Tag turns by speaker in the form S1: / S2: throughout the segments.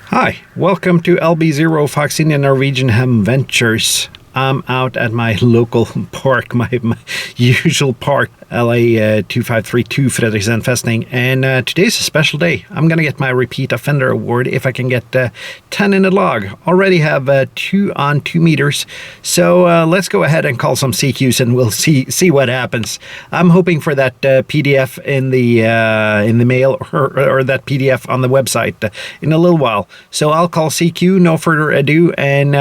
S1: Hi, welcome to LB0 Fox India Norwegian Ham Ventures. I'm out at my local park, my usual park, LA 2532 Fredriksten Festing, and today's a special day. I'm gonna get my Repeat Offender Award if I can get 10 in the log. Already have 2 on 2 meters, so let's go ahead and call some CQs and we'll see what happens. I'm hoping for that PDF in the mail or that PDF on the website in a little while. So I'll call CQ, no further ado, and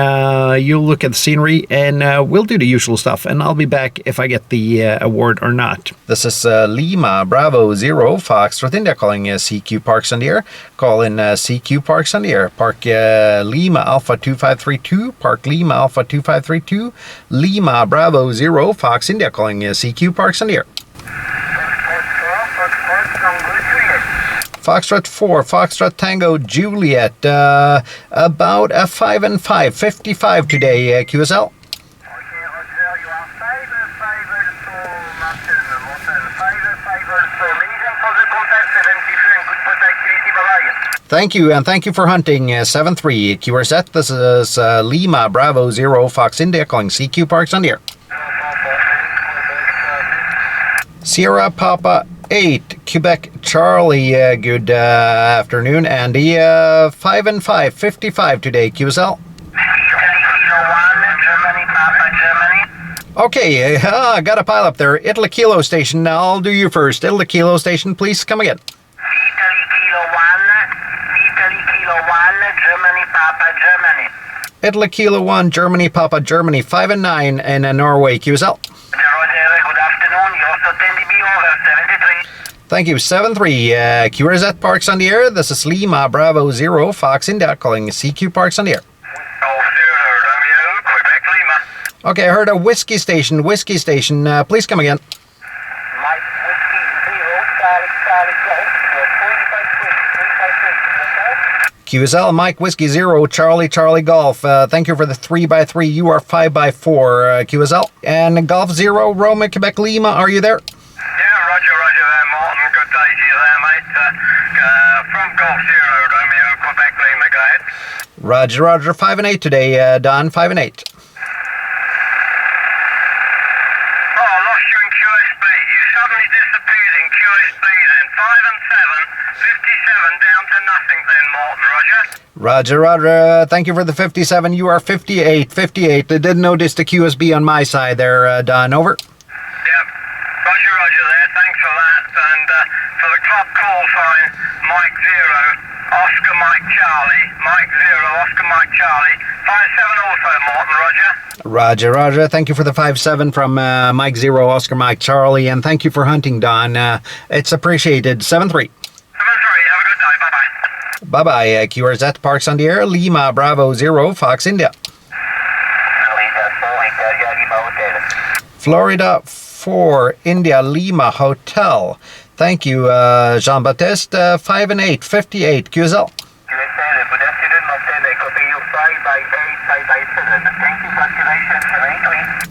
S1: you'll look at the scenery. And we'll do the usual stuff, and I'll be back if I get the award or not. This is Lima Bravo 0 Foxtrot India calling CQ Parks on the air. Call in CQ Parks on the air. Park Lima Alpha 2532. Park Lima Alpha 2532. Lima Bravo 0 Fox India calling CQ Parks on the air. Foxtrot 4, Foxtrot Tango Juliet, about a 5 and 5, 55 today, QSL. Thank you, and thank you for hunting 7-3 QRZ. This is Lima Bravo 0 Fox India calling CQ Parks on the air. Sierra Papa 8 Quebec Charlie, good afternoon. Andy, 5 and 5, 55 today, QSL. Okay, got a pile up there. Italy Kilo Station, I'll do you first. Italy Kilo Station, please come again. Italy Kilo 1, Germany Papa Germany, 5 and 9 in Norway, QSL. Thank you, 7-3, QRZ Parks on the air. This is Lima Bravo 0 Fox India calling CQ Parks on the air. Okay, I heard a whiskey station, please come again. QSL, Mike Whiskey 0, Charlie Golf. Thank you for the 3x3. You are 5x4, QSL. And Golf 0, Roma, Quebec, Lima. Are you there?
S2: Yeah, roger there, Martin. Good day to you there, mate. From Golf 0, Romeo, Quebec, Lima, go ahead.
S1: Roger. 5 and 8 today, Don. 5 and 8.
S2: Oh, I lost you in QSB. You suddenly disappeared in QSB then. 5 and 7, 57 down to nothing then, Martin,
S1: Roger. Thank you for the 57. You are 58. I didn't notice the QSB on my side there, Don. Over.
S2: Yep. Roger there. Thanks for that. And for the club call sign, Mike 0, Oscar Mike Charlie. Mike 0, Oscar Mike Charlie. 5-7 also, Martin, Roger. Thank you for the 5-7 from Mike 0, Oscar Mike Charlie. And thank you for hunting, Don. It's appreciated. 7-3. Bye-bye, QRZ Parks on the air, Lima Bravo 0 Fox India. Florida 4 India Lima Hotel. Thank you, Jean-Baptiste. 5 and 8, 58, QSL.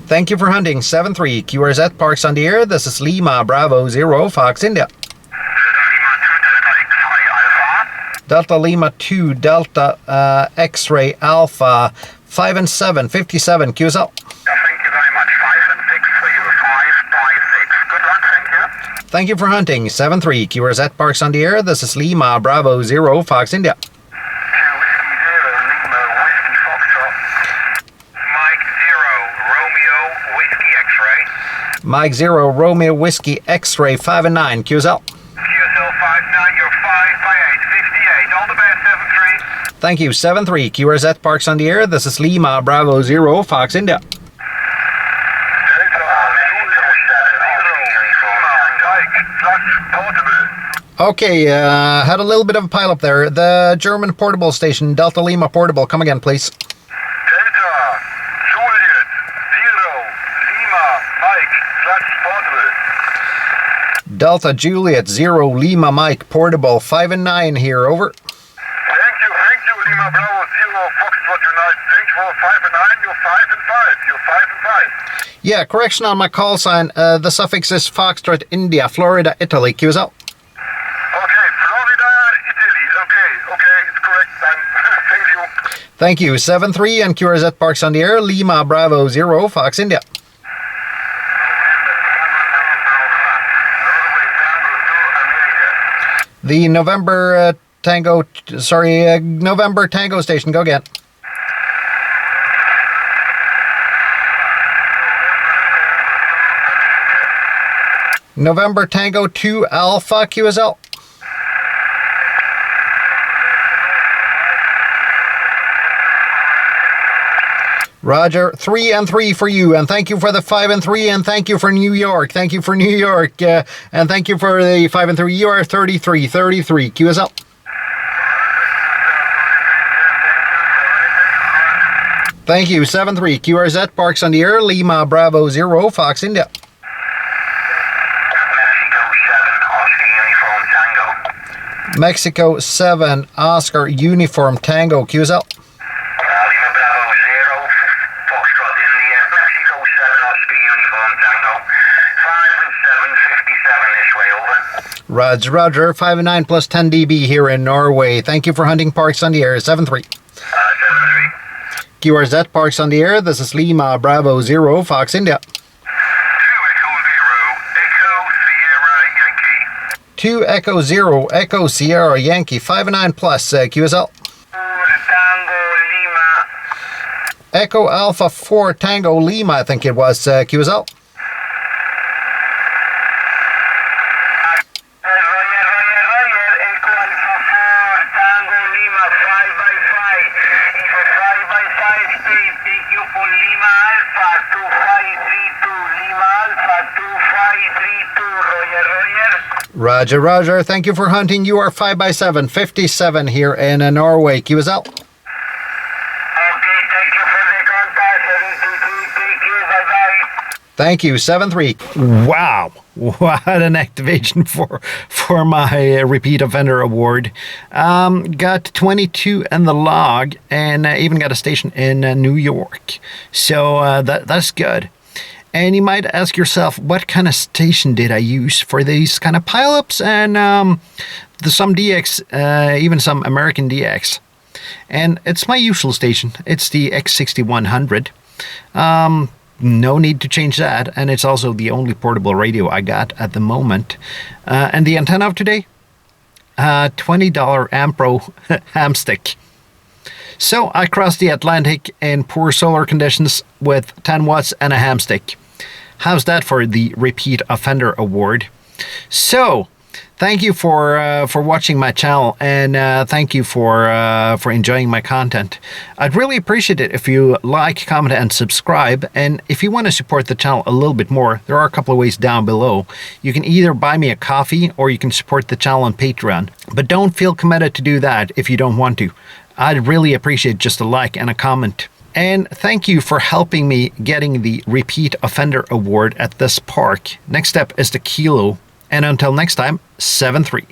S2: Thank you for hunting, 7-3, QRZ Parks on the air. This is Lima Bravo 0 Fox India. Delta Lima 2, Delta X-Ray Alpha, 5 and 7, 57, QSL. Thank you very much. 5 and 6 for you. 5 by 6. Good luck, thank you.
S1: Thank you for hunting, 7-3, QRZ Parks on the air. This is Lima Bravo 0 Fox India. Mike 0, Romeo Whiskey X-Ray, 5 and 9, QSL.
S2: QSL 5-9, you're 5 by 8, 58. All the best, 7-3.
S1: Thank you, 7-3, QRZ Parks on the air. This is Lima Bravo 0 Fox India. Okay, had a little bit of a pile up there. The German portable station, Delta Lima Portable. Come again, please. Delta Juliet 0 Lima Mike Portable, 5 and 9 here, over.
S2: Thank you, Lima Bravo 0 Foxtrot Unite. Thanks for 5 and 9, you're 5 and 5, you're 5 and 5.
S1: Yeah, correction on my call sign, the suffix is Foxtrot India, Florida, Italy, QSL.
S2: Okay, Florida, Italy, okay, it's correct then.
S1: Thank you. 7-3 and QRZ Parks on the air. Lima Bravo 0 Fox India. The November Tango station. Go again. November Tango 2 Alpha QSL. Roger, 3 and 3 for you, and thank you for the 5 and 3, and thank you for New York. Thank you for New York, and thank you for the 5 and 3. You are 33, QSL. Thank you, 7-3, QRZ Parks on the air, Lima Bravo 0, Fox India. Mexico 7, Oscar Uniform Tango, QSL.
S2: Lima Bravo 0, Foxtrot India, Mexico 7, Oscar Uniform Tango, 5 and 7, 57 this way, over.
S1: Roger, Roger, 5 and 9 plus 10 dB here in Norway. Thank you for hunting Parks on the air, 7-3.
S2: 7-3.
S1: QRZ Parks on the air, this is Lima Bravo 0, Fox India. 2 Echo 0, Echo Sierra Yankee, 5 and 9 plus, QSL.
S2: Tango Lima.
S1: Echo Alpha 4 Tango Lima, I think it was, QSL. Roger, Roger. Thank you for hunting. You are 5x7, 57 here in Norway. QSL.
S2: Okay, thank you for the contact. 722, thank you, bye-bye.
S1: Thank you, 7-3. Wow, what an activation for my repeat offender award. Got 22 in the log, and even got a station in New York. So that's good. And you might ask yourself, what kind of station did I use for these kind of pileups and some DX, even some American DX? And it's my usual station. It's the X6100. No need to change that. And it's also the only portable radio I got at the moment. And the antenna of today? $20 Ampro ham stick. So I crossed the Atlantic in poor solar conditions with 10 watts and a ham stick. How's that for the Repeat Offender Award? So, thank you for watching my channel, and thank you for enjoying my content. I'd really appreciate it if you like, comment, and subscribe. And if you want to support the channel a little bit more, there are a couple of ways down below. You can either buy me a coffee, or you can support the channel on Patreon. But don't feel committed to do that if you don't want to. I'd really appreciate just a like and a comment. And thank you for helping me getting the Repeat Offender Award at this park. Next step is the Kilo. And until next time, 7-3.